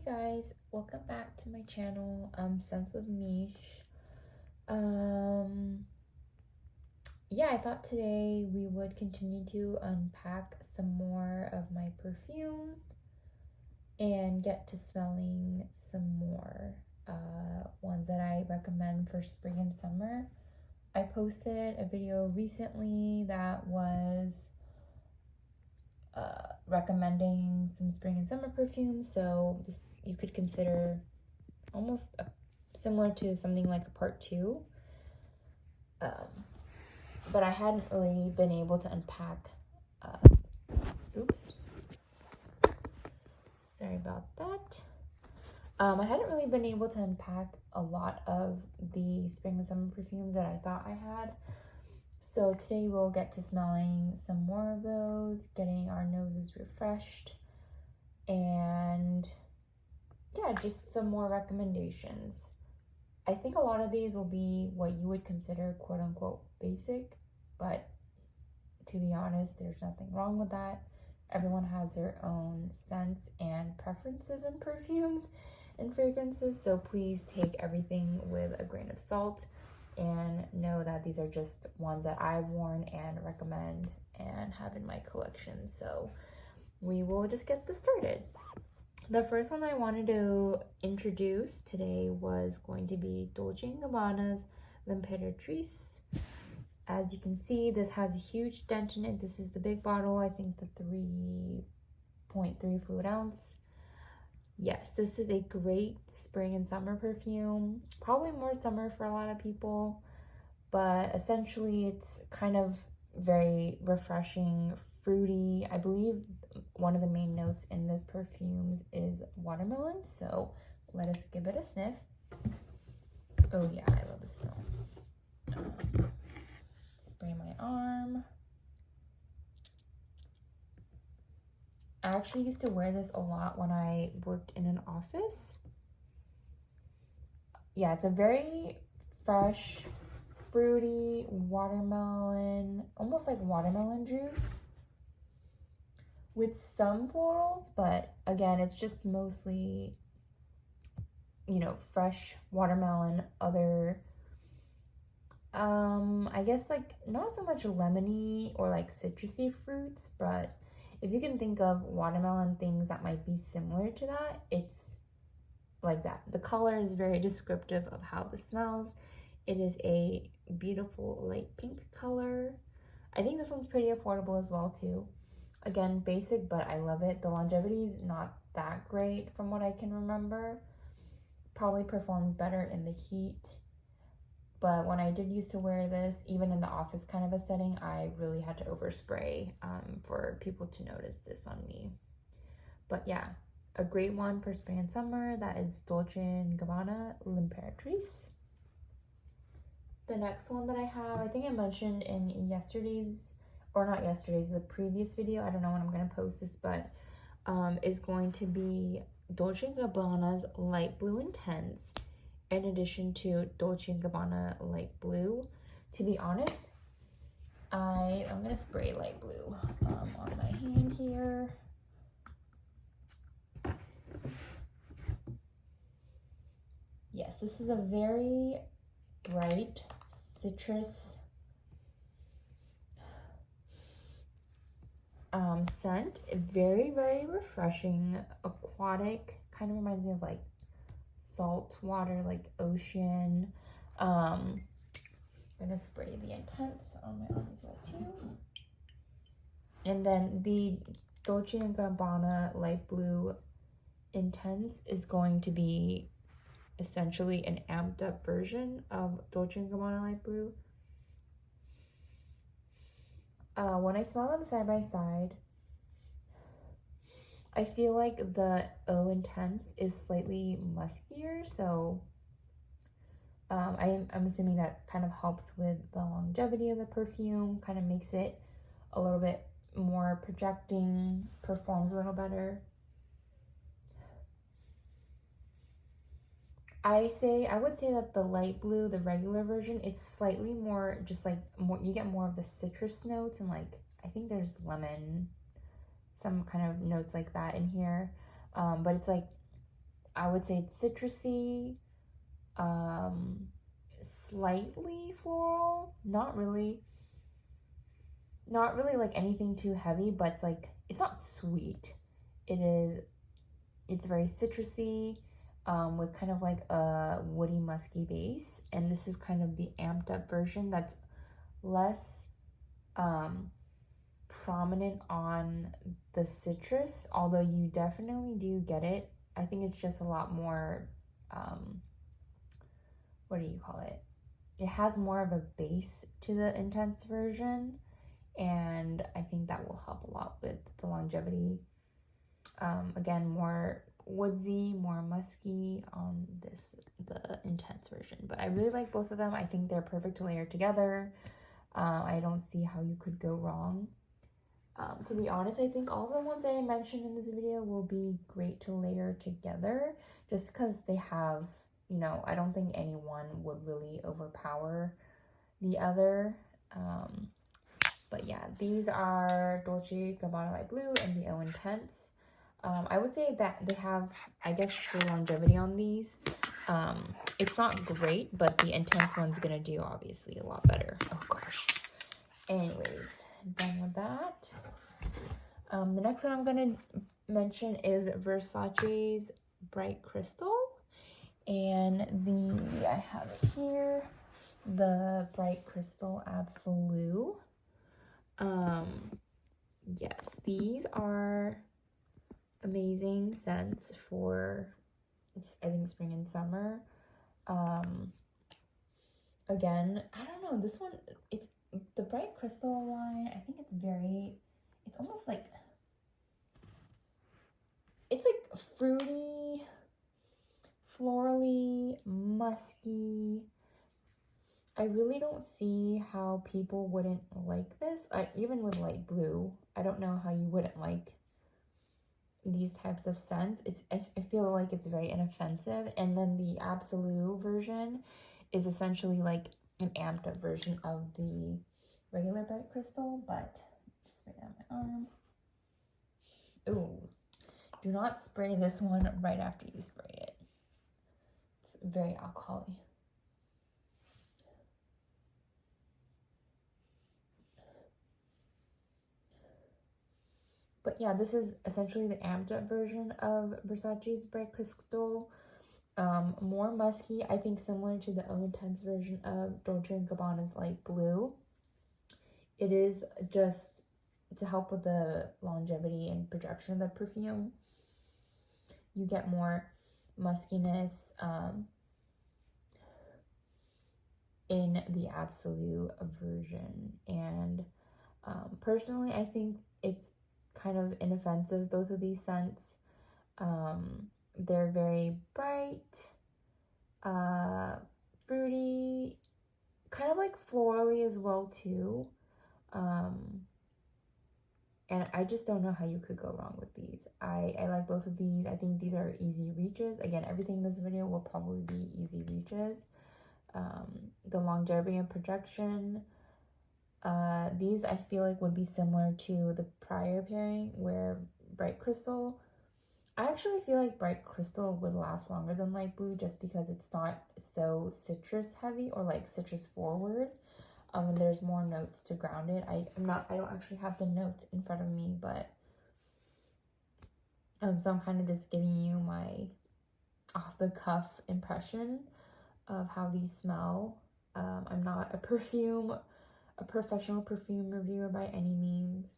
guys, welcome back to my channel, Sense with Mish. Yeah, I thought today we would continue to unpack some more of my perfumes and get to smelling some more ones that I recommend for spring and summer. I posted a video recently that was recommending some spring and summer perfumes, so this you could consider almost similar to something like a part 2, but I hadn't really been able to unpack sorry about that. I hadn't really been able to unpack a lot of the spring and summer perfumes that I thought I had. So today we'll get to smelling some more of those, getting our noses refreshed, and yeah, just some more recommendations. I think a lot of these will be what you would consider quote unquote basic, but to be honest, there's nothing wrong with that. Everyone has their own sense and preferences in perfumes and fragrances, so please take everything with a grain of salt and know that these are just ones that I've worn and recommend and have in my collection. So we will just get this started. The first one I wanted to introduce today was going to be Dolce & Gabbana's L'Imperatrice. As you can see, this has a huge dent in it. This is the big bottle, I think the 3.3 fluid ounce. Yes, this is a great spring and summer perfume. Probably more summer for a lot of people, but essentially it's kind of very refreshing, fruity. I believe one of the main notes in this perfumes is watermelon, so let us give it a sniff. Oh yeah, I love the smell. Spray my arm. I actually used to wear this a lot when I worked in an office. Yeah, it's a very fresh, fruity watermelon, almost like watermelon juice with some florals, but again, it's just mostly, you know, fresh watermelon, other, I guess like not so much lemony or like citrusy fruits, but if you can think of watermelon things that might be similar to that, it's like that. The color is very descriptive of how this smells. It is a beautiful light pink color. I think this one's pretty affordable as well too. Again, basic, but I love it. The longevity is not that great from what I can remember. Probably performs better in the heat. But when I did used to wear this, even in the office kind of a setting, I really had to overspray for people to notice this on me. But yeah, a great one for spring and summer. That is Dolce & Gabbana L'Imperatrice. The next one that I have, I think I mentioned in yesterday's, or not yesterday's, the previous video. I don't know when I'm going to post this, but is going to be Dolce & Gabbana's Light Blue Intense, in addition to Dolce & Gabbana Light Blue. To be honest, I'm going to spray light blue on my hand here. Yes, this is a very bright citrus scent. Very, very refreshing, aquatic, kind of reminds me of like salt water, like ocean. I'm gonna spray the Intense on my arm as well too. And then the Dolce & Gabbana Light Blue Intense is going to be essentially an amped up version of Dolce & Gabbana Light Blue. When I smell them side by side, I feel like the Eau Intense is slightly muskier, so I'm assuming that kind of helps with the longevity of the perfume, kind of makes it a little bit more projecting, performs a little better. I would say that the light blue, the regular version, it's slightly more just like more, you get more of the citrus notes, and like I think there's lemon, some kind of notes like that in here, but it's like I would say it's citrusy, slightly floral, not really like anything too heavy, but it's like, it's not sweet. It's very citrusy, with kind of like a woody musky base, and this is kind of the amped up version that's less prominent on the citrus, although you definitely do get it. I think it's just a lot more, what do you call it? It has more of a base to the intense version, and I think that will help a lot with the longevity. Again, more woodsy, more musky on the intense version, but I really like both of them. I think they're perfect to layer together. I don't see how you could go wrong. To be honest, I think all the ones I mentioned in this video will be great to layer together, just because they have, you know, I don't think any one would really overpower the other. But yeah, these are Dolce & Gabbana Light Blue and the O Intense. I would say that they have, I guess, the longevity on these. It's not great, but the Intense one's gonna do obviously a lot better. Oh gosh. Anyways, done with that. The next one I'm gonna mention is Versace's Bright Crystal, and I have it here, the Bright Crystal Absolute. Yes, these are amazing scents for, I think, spring and summer. Again, I don't know, this one, it's the Bright Crystal line. I think it's almost like, it's like fruity, florally, musky. I really don't see how people wouldn't like this. Even with light blue, I don't know how you wouldn't like these types of scents. I feel like it's very inoffensive. And then the Absolute version is essentially like an amped up version of the regular Bright Crystal, but spray it on my arm. Ooh, do not spray this one right after you spray it. It's very alcoholic. But yeah, this is essentially the amped up version of Versace's Bright Crystal. More musky, I think, similar to the O Intense version of Dolce & Gabbana's Light Blue. It is just to help with the longevity and projection of the perfume. You get more muskiness in the Absolute version. And personally, I think it's kind of inoffensive, both of these scents. They're very bright, fruity, kind of like florally as well too. And I just don't know how you could go wrong with these. I like both of these. I think these are easy reaches. Again, everything in this video will probably be easy reaches. The longevity and projection, these I feel like would be similar to the prior pairing where Bright Crystal. I actually feel like Bright Crystal would last longer than Light Blue just because it's not so citrus heavy or like citrus forward. And there's more notes to ground it. I don't actually have the notes in front of me, but so I'm kind of just giving you my off the cuff impression of how these smell. I'm not a professional perfume reviewer by any means,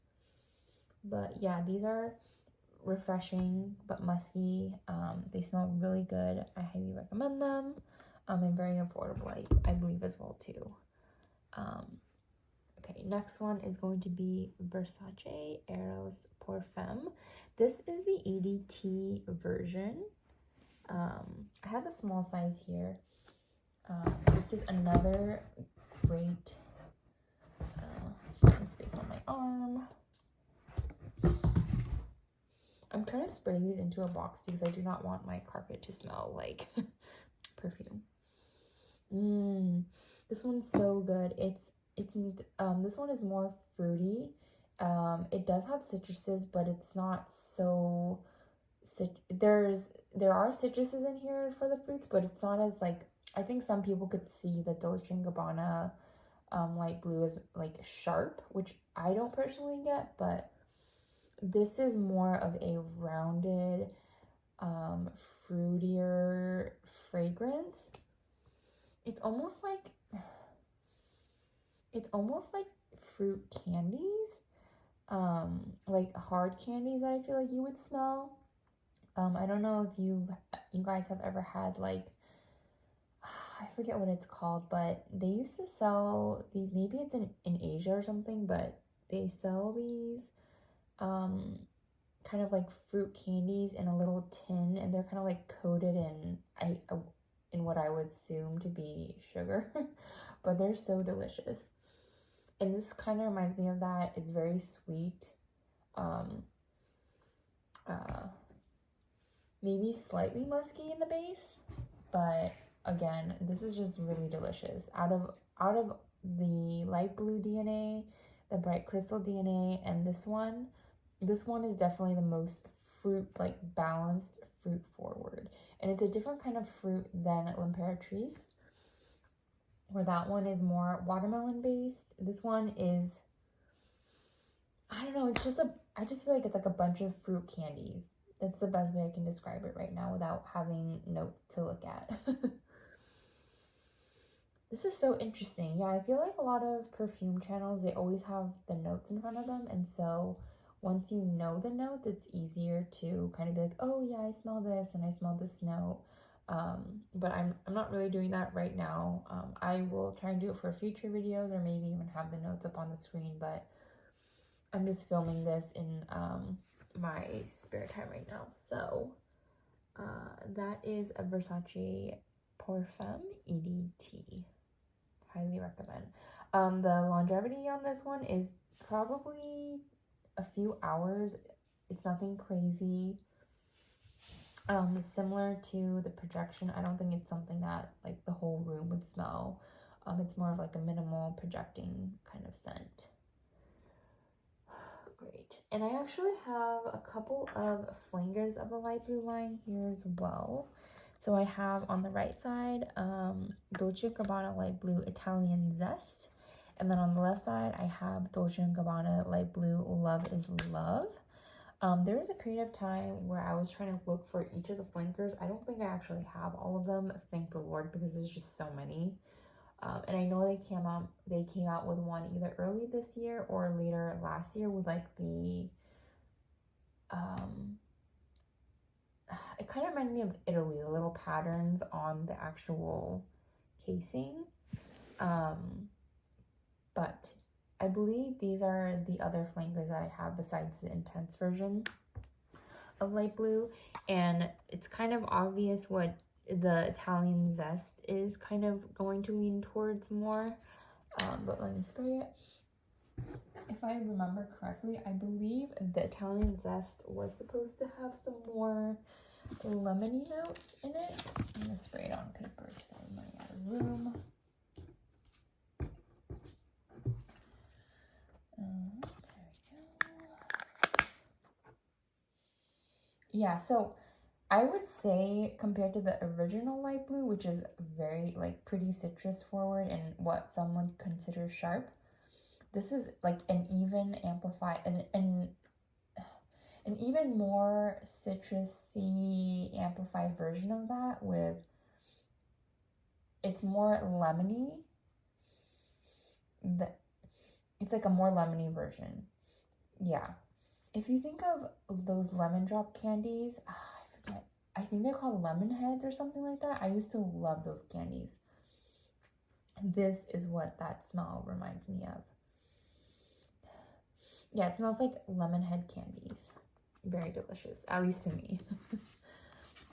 but yeah, these are refreshing but musky. They smell really good. I highly recommend them. And very affordable, I believe, as well too. Okay, next one is going to be Versace Eros Perfume. This is the EDT version. I have a small size here. This is another great space on my arm. I'm trying to spray these into a box because I do not want my carpet to smell like perfume. This one's so good. This one is more fruity. It does have citruses, but it's not so there are citruses in here for the fruits, but it's not as like, I think some people could see the Dolce & Gabbana light blue is like sharp, which I don't personally get, but this is more of a rounded, fruitier fragrance. It's almost like fruit candies, like hard candies that I feel like you would smell. I don't know if you guys have ever had like, I forget what it's called, but they used to sell these, maybe it's in Asia or something, but they sell these kind of like fruit candies in a little tin, and they're kind of like coated in what I would assume to be sugar, but they're so delicious. And this kind of reminds me of that. It's very sweet, maybe slightly musky in the base, but again, this is just really delicious. Out of the light blue DNA, the bright crystal DNA, and this one is definitely the most fruit, like balanced, fruit forward. And it's a different kind of fruit than L'Impératrice, where that one is more watermelon based. This one is, I don't know, it's just I just feel like it's like a bunch of fruit candies. That's the best way I can describe it right now without having notes to look at. This is so interesting. Yeah, I feel like a lot of perfume channels, they always have the notes in front of them, and so once you know the notes, it's easier to kind of be like, oh yeah, I smell this and I smell this note. But I'm not really doing that right now. I will try and do it for future videos, or maybe even have the notes up on the screen, but I'm just filming this in my spare time right now. So that is a Versace Perfume EDT. Highly recommend. The longevity on this one is probably a few hours. It's nothing crazy. Similar to the projection, I don't think it's something that like the whole room would smell. It's more of like a minimal projecting kind of scent. Great. And I actually have a couple of flangers of the light blue line here as well. So I have on the right side, Dolce & Gabbana Light Blue Italian Zest. And then on the left side, I have Dolce & Gabbana Light Blue Love is Love. There was a period of time where I was trying to look for each of the flankers. I don't think I actually have all of them, thank the Lord, because there's just so many. And I know they came out with one either early this year or later last year with like the, it kind of reminds me of Italy, the little patterns on the actual casing. But I believe these are the other flankers that I have besides the intense version of light blue. And it's kind of obvious what the Italian Zest is kind of going to lean towards more. But let me spray it. If I remember correctly, I believe the Italian Zest was supposed to have some more lemony notes in it. I'm gonna spray it on paper because I'm running out of room. There we go. Yeah, so I would say compared to the original light blue, which is very like pretty citrus forward and what someone considers sharp, this is like an even amplified and an even more citrusy amplified version of that, with it's more lemony. It's like a more lemony version. Yeah. If you think of those lemon drop candies, I forget, I think they're called lemon heads or something like that. I used to love those candies. This is what that smell reminds me of. Yeah, it smells like lemon head candies. Very delicious, at least to me.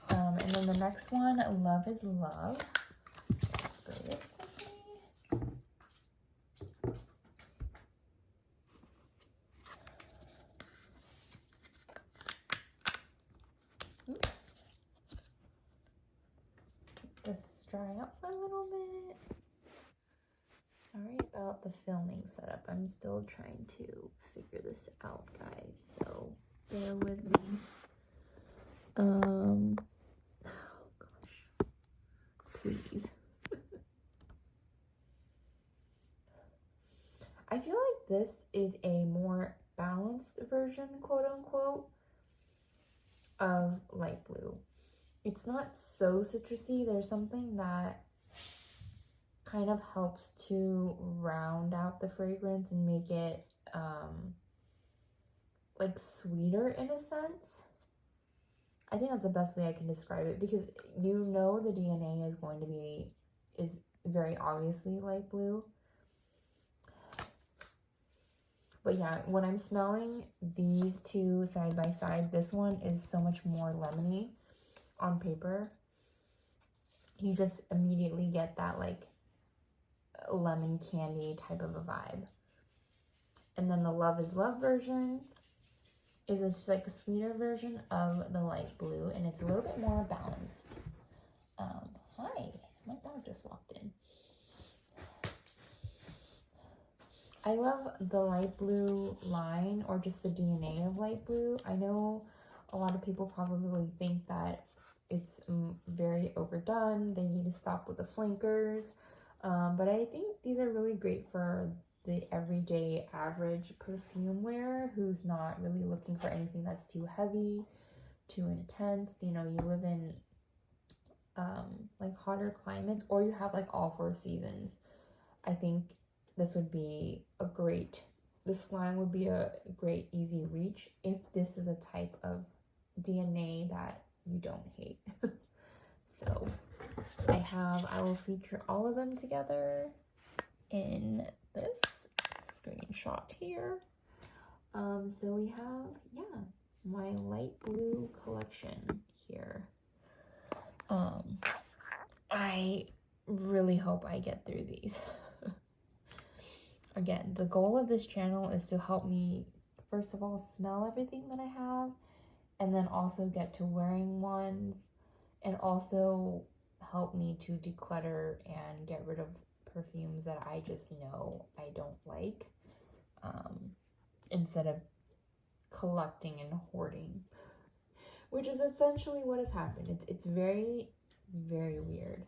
And then the next one, Love is Love. Let's spray this quickly. Oops. Let this dry up for a little bit. Sorry about the filming setup. I'm still trying to figure this out, guys, so bear with me. Oh gosh, please. I feel like this is a more balanced version, quote unquote, of light blue. It's not so citrusy. There's something that kind of helps to round out the fragrance and make it like sweeter in a sense. I think that's the best way I can describe it, because you know the DNA is very obviously light blue. But yeah, when I'm smelling these two side by side, this one is so much more lemony on paper. You just immediately get that like lemon candy type of a vibe. And then the Love is Love version is just like a sweeter version of the light blue, and it's a little bit more balanced. Hi, my dog just walked in. I love the light blue line, or just the DNA of light blue. I know a lot of people probably think that it's very overdone. They need to stop with the flankers. But I think these are really great for the everyday average perfume wearer who's not really looking for anything that's too heavy, too intense. You know, you live in like hotter climates, or you have like all 4 seasons. I think this line would be a great easy reach if this is the type of DNA that you don't hate. So I will feature all of them together in this screenshot here. So we have, my light blue collection here. I really hope I get through these. Again, the goal of this channel is to help me, first of all, smell everything that I have, and then also get to wearing ones, and also help me to declutter and get rid of perfumes that I just know I don't like, instead of collecting and hoarding, which is essentially what has happened. It's very, very weird.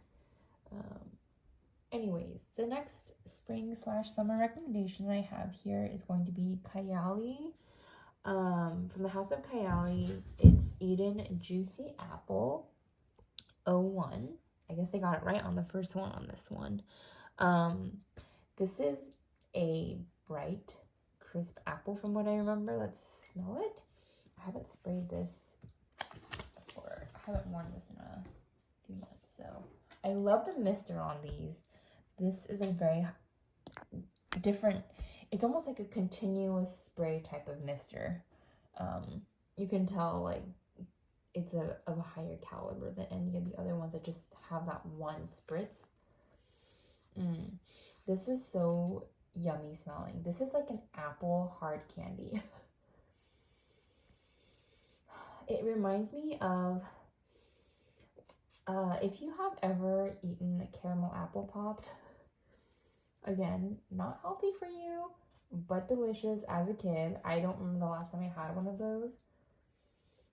Anyways, the next spring/summer recommendation I have here is going to be Kayali. From the House of Kayali, it's Eden Juicy Apple 01. I guess they got it right on the first one on this one. This is a bright, crisp apple from what I remember. Let's smell it. I haven't sprayed this before. I haven't worn this in a few months, so I love the mister on these. This is a very different, it's almost like a continuous spray type of mister. You can tell like it's of a higher caliber than any of the other ones that just have that one spritz. This is so yummy smelling. This is like an apple hard candy. It reminds me of if you have ever eaten caramel apple pops. Again, not healthy for you, but delicious as a kid. I don't remember the last time I had one of those.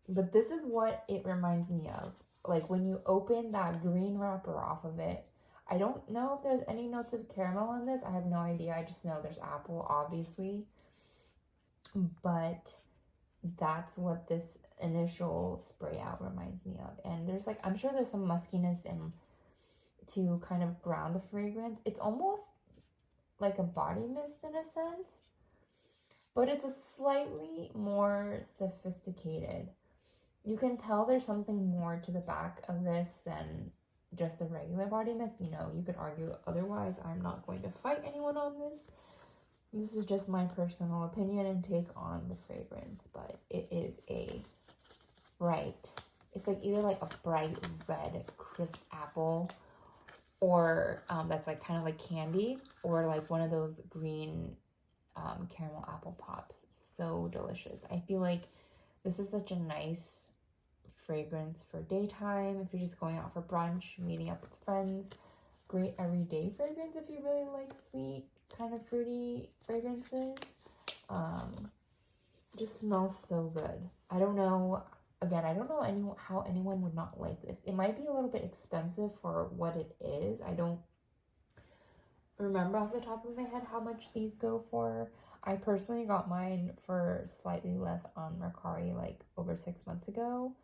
But this is what it reminds me of. Like when you open that green wrapper off of it. I don't know if there's any notes of caramel in this. I have no idea. I just know there's apple, obviously. But that's what this initial spray out reminds me of. And there's like, I'm sure there's some muskiness in to kind of ground the fragrance. It's almost like a body mist in a sense, but it's a slightly more sophisticated. You can tell there's something more to the back of this than just a regular body mist. You know, you could argue otherwise. I'm not going to fight anyone on this. This is just my personal opinion and take on the fragrance, but it is a bright, it's like either like a bright red crisp apple, or that's like kind of like candy, or like one of those green caramel apple pops. So delicious. I feel like this is such a nice fragrance for daytime, if you're just going out for brunch, meeting up with friends. Great everyday fragrance if you really like sweet, kind of fruity fragrances. Just smells so good. I don't know, again, I don't know how anyone would not like this. It might be a little bit expensive for what it is. I don't remember off the top of my head how much these go for. I personally got mine for slightly less on Mercari like over 6 months ago.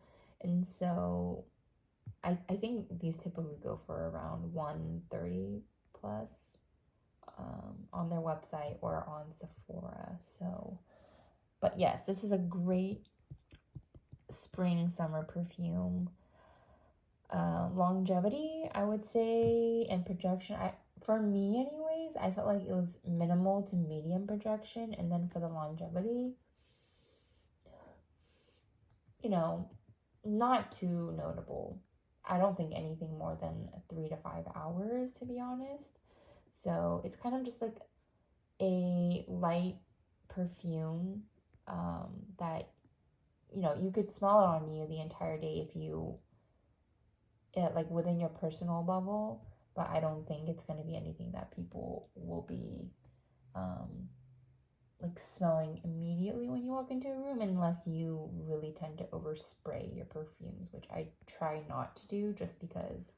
And so I think these typically go for around $130 plus on their website or on Sephora. So, but yes, this is a great spring summer perfume. Longevity, I would say, and projection, for me anyways, I felt like it was minimal to medium projection. And then for the longevity, you know, not too notable. I don't think anything more than 3 to 5 hours, to be honest. So it's kind of just like a light perfume that, you know, you could smell it on you the entire day if you, like within your personal bubble. But I don't think it's going to be anything that people will be like smelling immediately when you walk into a room, unless you really tend to overspray your perfumes, which I try not to do, just because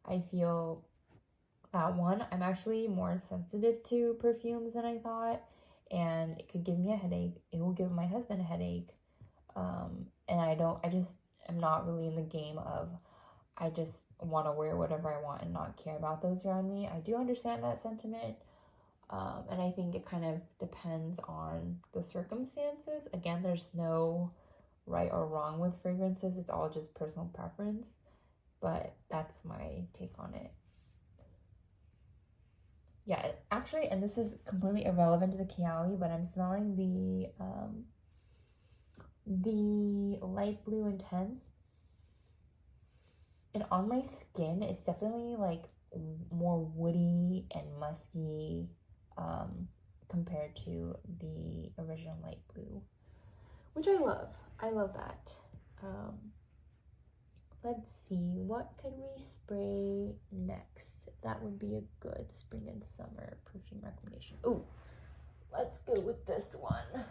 I feel one, I'm actually more sensitive to perfumes than I thought, and it could give me a headache. It will give my husband a headache. And I just am not really in the game of, I just want to wear whatever I want and not care about those around me. I do understand that sentiment. And I think it kind of depends on the circumstances. Again, there's no right or wrong with fragrances. It's all just personal preference. But that's my take on it. Yeah, actually, and this is completely irrelevant to the Kiali, but I'm smelling the light blue intense. And on my skin, it's definitely like more woody and musky compared to the original light blue, which I love. I love that. Let's see, what could we spray next? That would be a good spring and summer perfume recommendation. Oh, let's go with this one.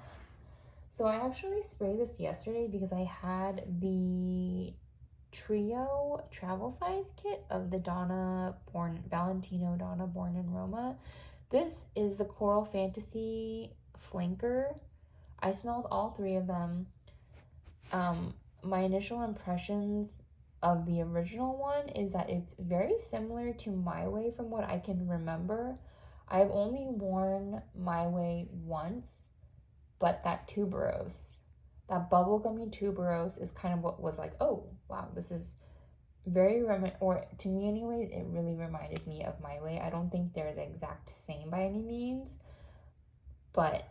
So I actually sprayed this yesterday because I had the trio travel size kit of the Valentino Donna Born in Roma. This is the Coral Fantasy Flanker. I smelled all three of them. My initial impressions of the original one is that it's very similar to My Way from what I can remember. I've only worn My Way once, but that tuberose, that bubblegummy tuberose is kind of what was like, oh, wow, this is very, or to me anyways, it really reminded me of My Way. I don't think they're the exact same by any means, but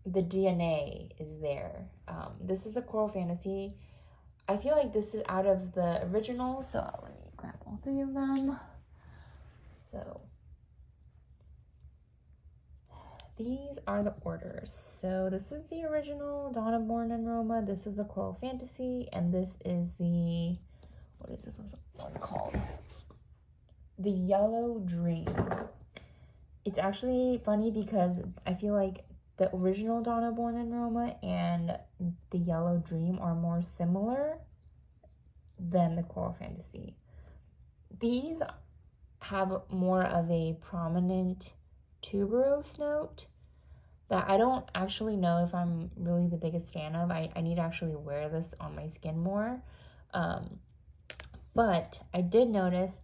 the DNA is there. This is the Coral Fantasy. I feel like this is out of the original, so let me grab all three of them. So these are the orders. So this is the original Donna Born in Roma, this is the Coral Fantasy, and this is the, what is this one called? The Yellow Dream. It's actually funny because I feel like the original Donna Born in Roma and the Yellow Dream are more similar than the Coral Fantasy. These have more of a prominent tuberose note that I don't actually know if I'm really the biggest fan of. I need to actually wear this on my skin more. But I did notice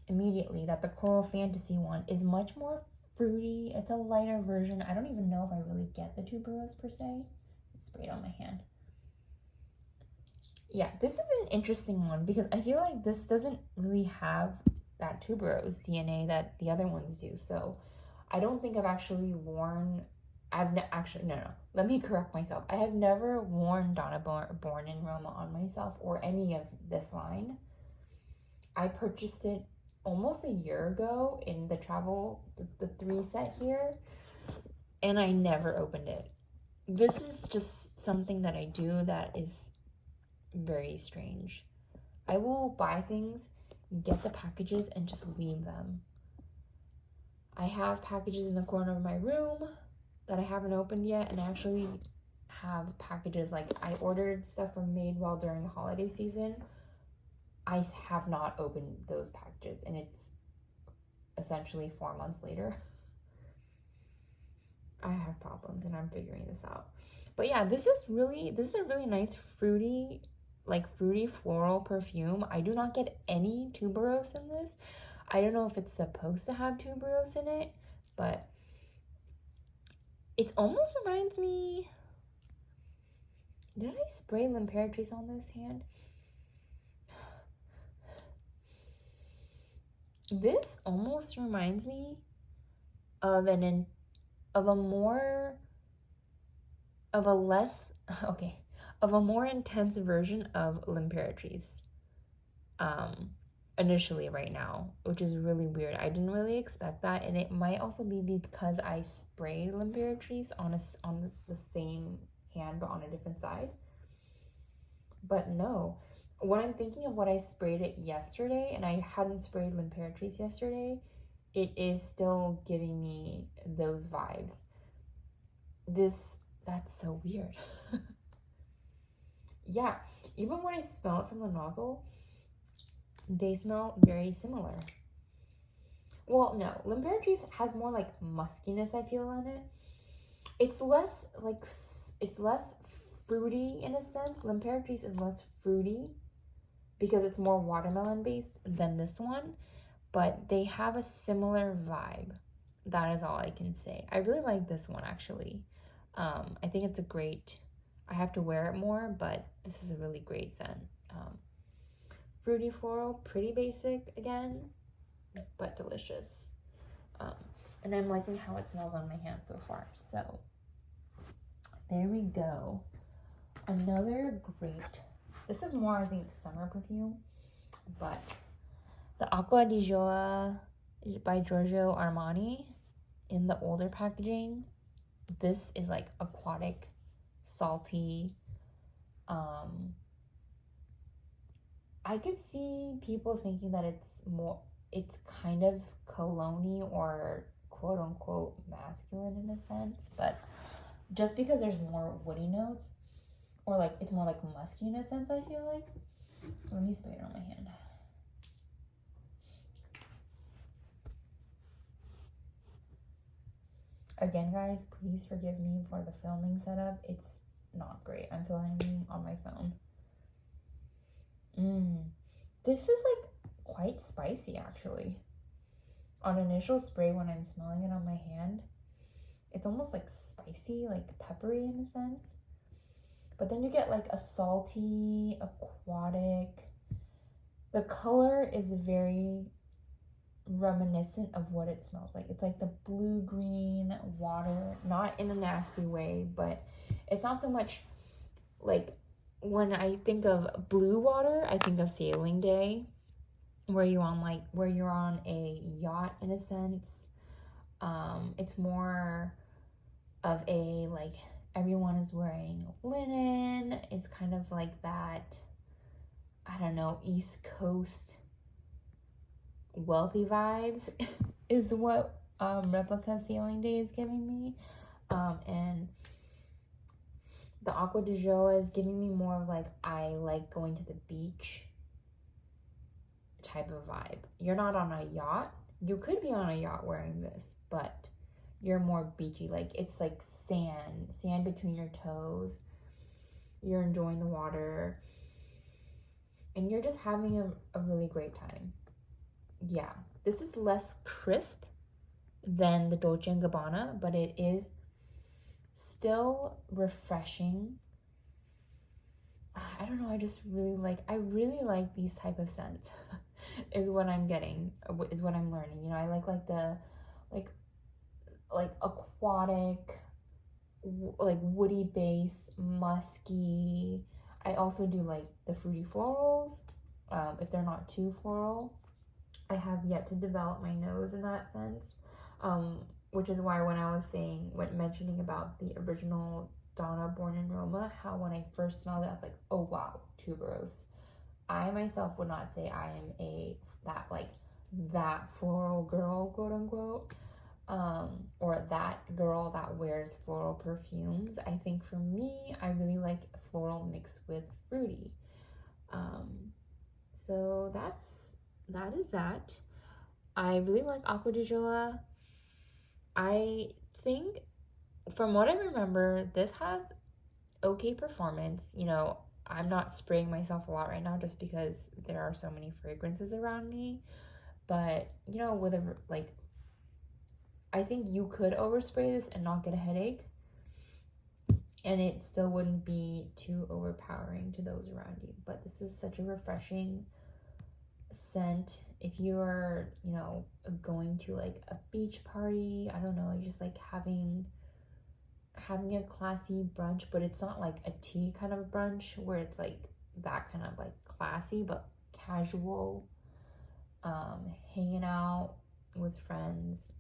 immediately that the Coral Fantasy one is much more fruity. It's a lighter version. I don't even know if I really get the tuberose per se. It's sprayed on my hand. Yeah, this is an interesting one because I feel like this doesn't really have that tuberose DNA that the other ones do. So I don't think I've actually worn, no, let me correct myself. I have never worn Donna Born in Roma on myself or any of this line. I purchased it almost a year ago in the travel, the 3 set here, and I never opened it. This is just something that I do that is very strange. I will buy things, get the packages, and just leave them. I have packages in the corner of my room that I haven't opened yet, and I actually have packages, like I ordered stuff from Madewell during the holiday season. I have not opened those packages, and it's essentially 4 months later. I have problems, and I'm figuring this out. But yeah, this is a really nice fruity floral perfume. I do not get any tuberose in this. I don't know if it's supposed to have tuberose in it, but it almost reminds me. Did I spray L'Imperatrice on this hand? This almost reminds me of a more intense version of L'Imperatrice. Initially right now, which is really weird. I didn't really expect that, and it might also be because I sprayed L'Imperatrice on the same hand but on a different side. But no, when I'm thinking of what I sprayed it yesterday, and I hadn't sprayed L'Imperatrice yesterday, it is still giving me those vibes. That's so weird. Yeah, even when I smell it from the nozzle, they smell very similar. Well, no, L'Imperatrice has more like muskiness, I feel, in it. It's less fruity in a sense. L'Imperatrice is less fruity because it's more watermelon based than this one, but they have a similar vibe. That is all I can say. I really like this one, actually. I think it's a great, I have to wear it more, but this is a really great scent. Fruity floral, pretty basic again, but delicious. And I'm liking how it smells on my hand so far. So there we go. Another great, this is more, I think, summer perfume, but the Acqua di Gioia by Giorgio Armani in the older packaging. This is like aquatic, salty. I could see people thinking that it's kind of cologne-y or quote unquote masculine in a sense, but just because there's more woody notes, or like it's more like musky in a sense, I feel like. Let me spray it on my hand. Again, guys, please forgive me for the filming setup. It's not great. I'm filming on my phone. This is like quite spicy, actually. On initial spray, when I'm smelling it on my hand, it's almost like spicy, like peppery in a sense. But then you get like a salty, aquatic. The color is very reminiscent of what it smells like. It's like the blue-green water, not in a nasty way, but it's not so much like, when I think of blue water, I think of sailing day, where you're on a yacht in a sense. It's more of a like everyone is wearing linen. It's kind of like that, I don't know, East Coast wealthy vibes is what Replica Sailing Day is giving me. And the Acqua di Gioia is giving me more of like, I like going to the beach type of vibe. You're not on a yacht. You could be on a yacht wearing this, but you're more beachy. Like, it's like sand between your toes. You're enjoying the water, and you're just having a really great time. Yeah, this is less crisp than the Dolce & Gabbana, but it is still refreshing. I don't know, I really like these type of scents. Is what I'm getting, is what I'm learning. You know, I like the like aquatic, like woody base, musky. I also do like the fruity florals, if they're not too floral. I have yet to develop my nose in that sense, which is why when I was mentioning about the original Donna Born in Roma, how when I first smelled it, I was like, oh wow, tuberose. I myself would not say I am that floral girl, quote unquote. or that girl that wears floral perfumes. I think for me, I really like floral mixed with fruity. So that is that. I really like Aqua di Gioia. I think from what I remember, this has okay performance. You know, I'm not spraying myself a lot right now just because there are so many fragrances around me. But, you know, with a, like, I think you could overspray this and not get a headache. And it still wouldn't be too overpowering to those around you. But this is such a refreshing scent. If you're, you know, going to like a beach party, I don't know, just like having a classy brunch, but it's not like a tea kind of a brunch where it's like that kind of like classy, but casual, hanging out with friends,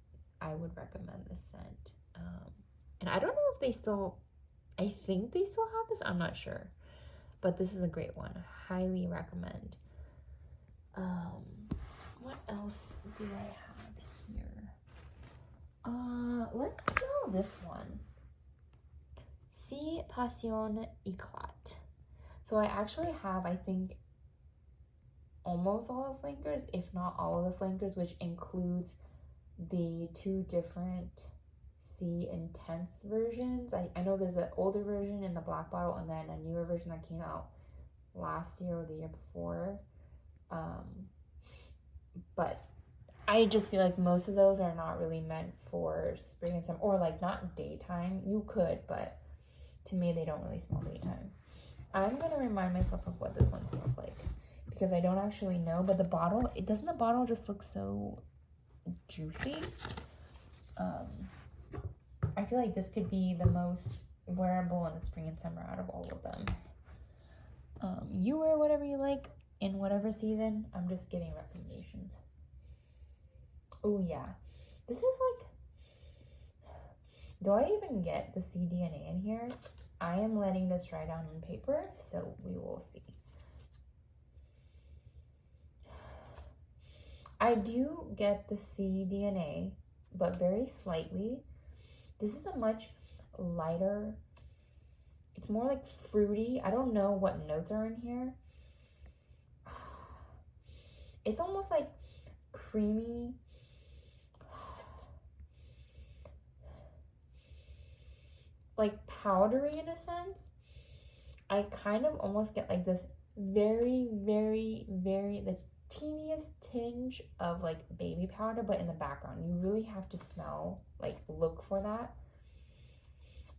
I would recommend this scent. And I don't know if they still, I think they still have this, I'm not sure, but this is a great one. Highly recommend. What else do I have here? Let's smell this one. Si Passion Eclat. So I actually have, I think, almost all the flankers, if not all of the flankers, which includes the two different C Intense versions. I know there's an older version in the black bottle and then a newer version that came out last year or the year before. But I just feel like most of those are not really meant for spring and summer, or like not daytime. You could, but to me they don't really smell daytime. I'm gonna remind myself of what this one smells like because I don't actually know, but the bottle, doesn't the bottle just look so juicy? I feel like this could be the most wearable in the spring and summer out of all of them. You wear whatever you like in whatever season. I'm just giving recommendations. Oh yeah, this is like, do I even get the cDNA in here? I am letting this dry down on paper, so we will see. I do get the cDNA, but very slightly. This is a much lighter, it's more like fruity. I don't know what notes are in here. It's almost like creamy, like powdery in a sense. I kind of almost get like this very, very, very, the teeniest tinge of like baby powder, but in the background. You really have to smell, like look for that.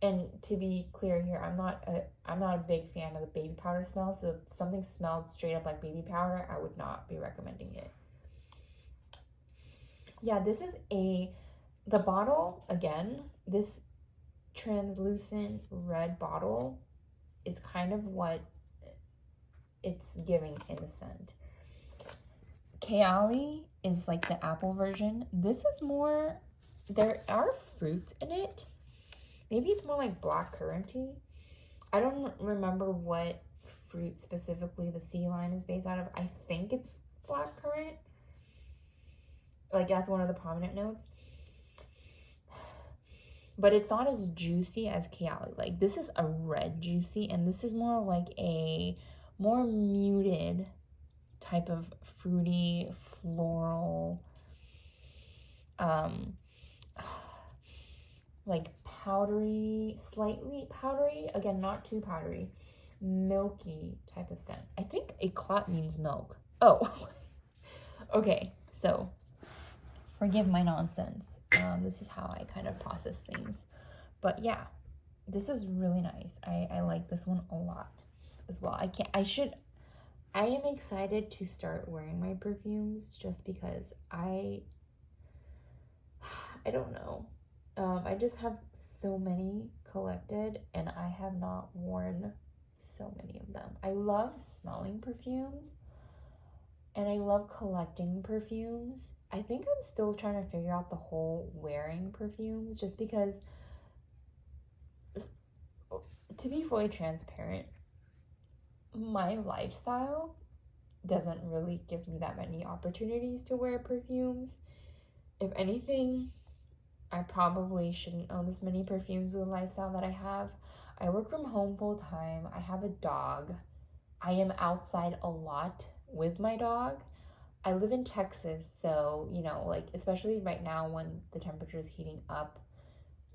And to be clear here, I'm not a big fan of the baby powder smell, so if something smelled straight up like baby powder, I would not be recommending it. Yeah, this is the bottle, again, this translucent red bottle is kind of what it's giving in the scent. Kayali is like the apple version. This is more, there are fruits in it. Maybe it's more like blackcurranty. I don't remember what fruit specifically the sea line is based out of. I think it's blackcurrant. Like that's one of the prominent notes. But it's not as juicy as Kayali. Like this is a red juicy, and this is more like a more muted type of fruity, floral, like powdery, slightly powdery, again, not too powdery, milky type of scent. I think éclat means milk. Oh, okay, so forgive my nonsense. This is how I kind of process things. But yeah, this is really nice. I like this one a lot as well. I am excited to start wearing my perfumes just because I don't know. I just have so many collected and I have not worn so many of them. I love smelling perfumes and I love collecting perfumes. I think I'm still trying to figure out the whole wearing perfumes just because, to be fully transparent, my lifestyle doesn't really give me that many opportunities to wear perfumes. If anything, I probably shouldn't own this many perfumes with the lifestyle that I have. I work from home full time. I have a dog. I am outside a lot with my dog. I live in Texas, so, you know, like, especially right now when the temperature is heating up,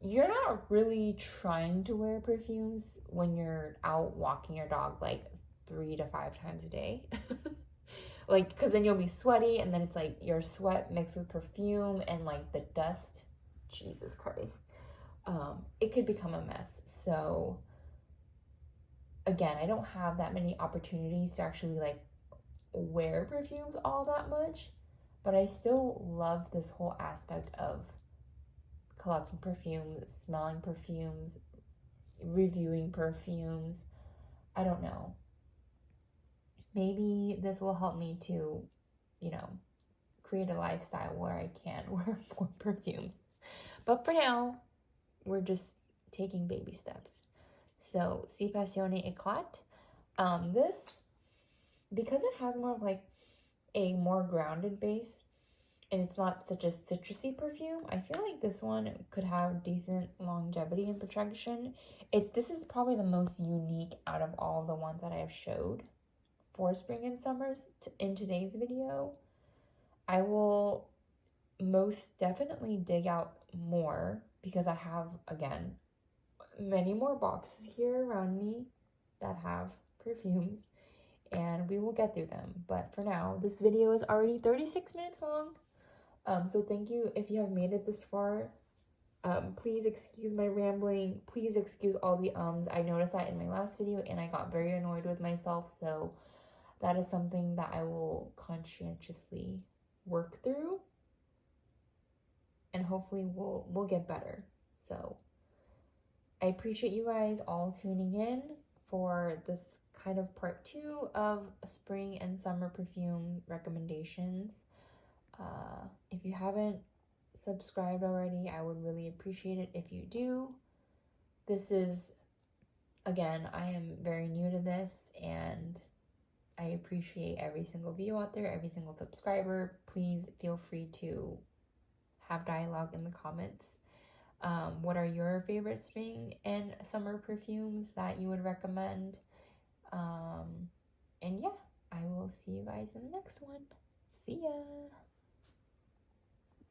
you're not really trying to wear perfumes when you're out walking your dog like 3 to 5 times a day. Like, because then you'll be sweaty, and then it's like your sweat mixed with perfume and like the dust. Jesus Christ. It could become a mess. So, again, I don't have that many opportunities to actually like wear perfumes all that much, but I still love this whole aspect of collecting perfumes, smelling perfumes, reviewing perfumes. I don't know. Maybe this will help me to, you know, create a lifestyle where I can wear more perfumes. But for now, we're just taking baby steps. So, Si Passione Eclat. This, because it has more of like a more grounded base, and it's not such a citrusy perfume, I feel like this one could have decent longevity and protection. This is probably the most unique out of all the ones that I have showed for spring and summers in today's video. I will most definitely dig out more because I have, again, many more boxes here around me that have perfumes, and we will get through them. But for now, this video is already 36 minutes long. So thank you if you have made it this far. Please excuse my rambling. Please excuse all the ums. I noticed that in my last video and I got very annoyed with myself. So that is something that I will conscientiously work through. And hopefully we'll get better. So I appreciate you guys all tuning in for this kind of part 2 of spring and summer perfume recommendations. If you haven't subscribed already, I would really appreciate it if you do. This is, again, I am very new to this, and I appreciate every single view out there, every single subscriber. Please feel free to have dialogue in the comments. What are your favorite spring and summer perfumes that you would recommend? And yeah, I will see you guys in the next one. See ya!